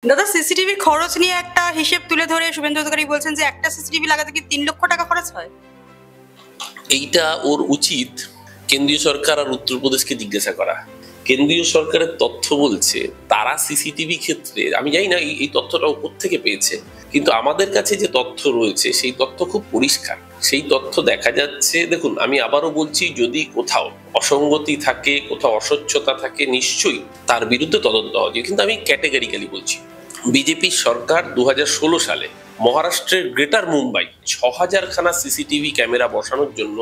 দাদা সিসিটিভি খরচ নিয়ে একটা হিসেব তুলে ধরে শুভেন্দু অধিকারী বলছেন যে একটা সিসিটিভি লাগাতে কি 3 লক্ষ টাকা খরচ হয়। এইটা ওর উচিত কেন্দ্রীয় সরকার আর উত্তরপ্রদেশকে জিজ্ঞাসা করা। কেন্দ্রীয় সরকারের তথ্য বলছে তারা সিসিটিভি ক্ষেত্রে, আমি জানি না এই তথ্যটা উপর থেকে পেয়েছে, কিন্তু আমাদের কাছে যে তথ্য রয়েছে সেই তথ্য খুব পরিষ্কার। সেই তথ্য দেখা যাচ্ছে, দেখুন আমি আবারও বলছি, যদি কোথাও অসঙ্গতি থাকে, কোথাও অস্বচ্ছতা থাকে, নিশ্চয়ই তার বিরুদ্ধে তদন্ত হওয়া উচিত। কিন্তু আমি ক্যাটেগরিক্যালি বলছি, বিজেপি সরকার 2016 সালে মহারাষ্ট্রের গ্রেটার মুম্বাই 6000 খানা সিসিটিভি ক্যামেরা বসানোর জন্য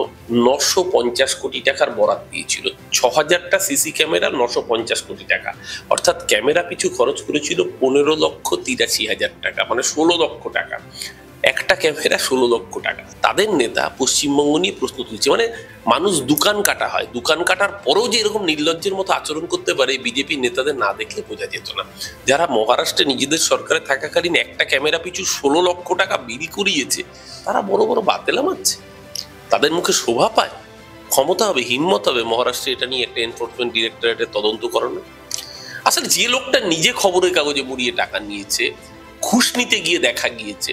950 কোটি টাকার বরাদ দিয়েছিল। 6000টা সিসি ক্যামেরা 950 কোটি টাকা, অর্থাৎ ক্যামেরা পিছু খরচ করেছিল 15,83,000 টাকা, মানে 16 লক্ষ টাকা। একটা ক্যামেরা 16 লক্ষ টাকা। তাদের নেতা পশ্চিমবঙ্গ নিয়ে প্রশ্ন তুলছে, মানে মানুষ দোকান কাটা হয়, দোকান কাটার পরেও যে এরকম নির্লজ্জের মতো আচরণ করতে পারে বিজেপি নেতাদের না দেখলে বোঝা যেত না। যারা মহারাষ্ট্রে নিজেদের সরকারে থাকাকালীন একটা ক্যামেরা পিছু 16 লক্ষ টাকা বিল করিয়েছে, তারা বড় বড় বাতেলা মারছে। তাদের মুখে শোভা পায়, ক্ষমতা হবে, হিম্মত হবে মহারাষ্ট্রে এটা নিয়ে একটা এনফোর্সমেন্ট ডিরেক্টরেটের তদন্ত করানো। আসলে যে লোকটা নিজে খবরের কাগজে মুড়িয়ে টাকা নিয়েছে, ঘুষ নিতে গিয়ে দেখা গিয়েছে,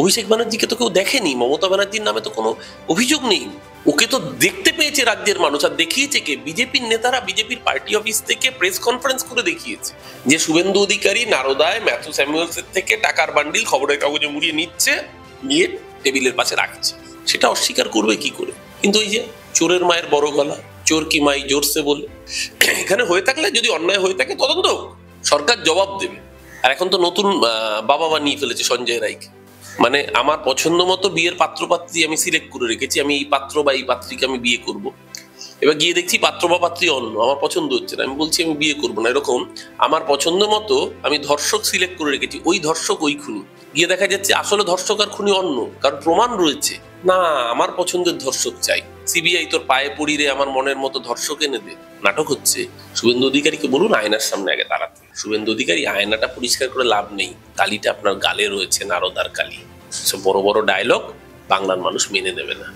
অভিষেক ব্যানার্জিকে তো কেউ দেখেনি, মমতা ব্যানার্জির নামে তো কোনো অভিযোগ নেই, ওকে তো দেখতে পেয়েছে রাজ্যের মানুষ। আর দেখিয়েছে কে? বিজেপির নেতারা বিজেপির পার্টি অফিস থেকে প্রেস কনফারেন্স করে দেখিয়েছে যে শুভেন্দু অধিকারী নারদায় ম্যাথু স্যামুয়েলসের থেকে টাকার বান্ডিল খবরের কাগজে মুড়িয়ে নিচ্ছে, নিয়ে টেবিলের পাশে রাখছে। সেটা অস্বীকার করবে কি করে? কিন্তু ওই যে চোরের মায়ের বড় গলা, চোর কি মাই জোরসে বলে, এখানে হয়ে থাকলে, যদি অন্যায় হয়ে থাকে তদন্ত সরকার জবাব দেবে। আর এখন তো নতুন বাবা বানিয়ে ফেলেছে সঞ্জয় রায়কে, মানে আমার পছন্দ মতো বিয়ের পাত্রপাত্রী আমি সিলেক্ট করে রেখেছি, আমি এই পাত্র বা এই পাত্রীকে আমি বিয়ে করব। এবার গিয়ে দেখছি পাত্র বা পাত্রী অন্য, আমার পছন্দ হচ্ছে না, আমি বলছি আমি বিয়ে করবো না। এরকম আমার পছন্দ মতো আমি ধর্ষক সিলেক্ট করে রেখেছি, ওই ধর্ষক ওই খুনি, গিয়ে দেখা যাচ্ছে আসলে ধর্ষক আর খুনি অন্য, কারণ প্রমাণ রয়েছে। না, আমার পছন্দের ধর্ষক চাই, সিবিআই তোর পায়ে পড়িয়ে আমার মনের মতো ধর্ষক এনে দে। নাটক হচ্ছে। শুভেন্দু অধিকারীকে বলুন আয়নার সামনে আগে দাঁড়াতে। শুভেন্দু অধিকারী, আয়নাটা পরিষ্কার করে লাভ নেই, কালিটা আপনার গালে রয়েছে, নারদার কালি। সব বড় বড় ডায়লগ বাংলার মানুষ মেনে নেবে না।